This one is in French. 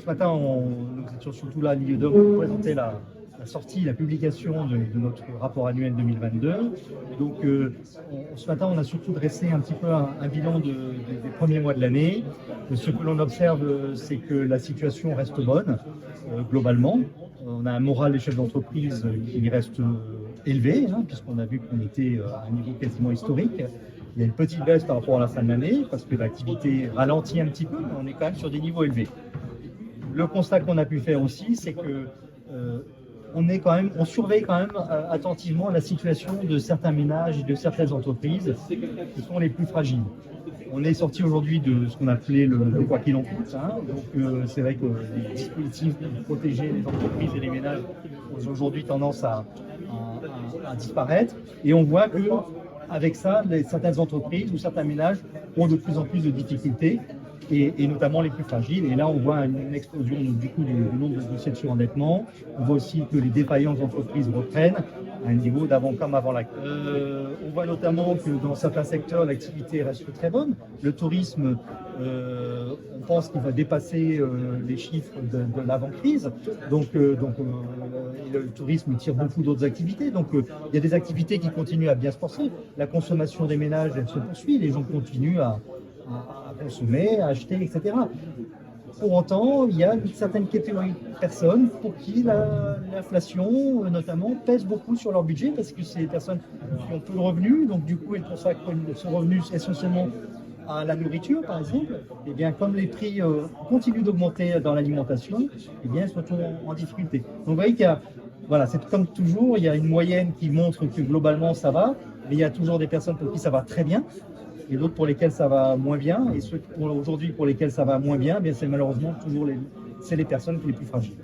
Ce matin, nous étions surtout là à l'IE2 pour présenter la publication de notre rapport annuel 2022. Donc, ce matin, on a surtout dressé un petit peu un bilan des premiers mois de l'année. Ce que l'on observe, c'est que la situation reste bonne, globalement. On a un moral des chefs d'entreprise qui reste élevé, puisqu'on a vu qu'on était à un niveau quasiment historique. Il y a une petite baisse par rapport à la fin de l'année, parce que l'activité ralentit un petit peu, mais on est quand même sur des niveaux élevés. Le constat qu'on a pu faire aussi, c'est que on surveille quand même attentivement la situation de certains ménages et de certaines entreprises qui sont les plus fragiles. On est sorti aujourd'hui de ce qu'on appelait le quoi qu'il en coûte. Donc c'est vrai que les dispositifs pour protéger les entreprises et les ménages ont aujourd'hui tendance à disparaître. Et on voit que avec ça, certaines entreprises ou certains ménages ont de plus en plus de difficultés, et notamment les plus fragiles. Et là, on voit une explosion du nombre de dossiers de surendettement. On voit aussi que les défaillances d'entreprises reprennent à un niveau d'avant comme avant la crise. On voit notamment que dans certains secteurs, l'activité reste très bonne. Le tourisme, on pense qu'il va dépasser les chiffres de l'avant-crise. Donc, le tourisme tire beaucoup d'autres activités. Donc, il y a des activités qui continuent à bien se passer. La consommation des ménages, elle se poursuit. Les gens continuent à consommer, à acheter, etc. Pour autant, il y a une certaine catégorie de personnes pour qui l'inflation, notamment, pèse beaucoup sur leur budget, parce que c'est des personnes qui ont peu de revenus, donc du coup, elles consacrent ce revenu essentiellement à la nourriture, par exemple. Et bien, comme les prix continuent d'augmenter dans l'alimentation, eh bien, elles se retrouvent en difficulté. Donc, vous voyez qu'il y a, voilà, c'est comme toujours, il y a une moyenne qui montre que globalement, ça va, mais il y a toujours des personnes pour qui ça va très bien, et d'autres pour lesquels ça va moins bien. Et ceux aujourd'hui pour lesquels ça va moins bien, c'est malheureusement toujours les personnes les plus fragiles.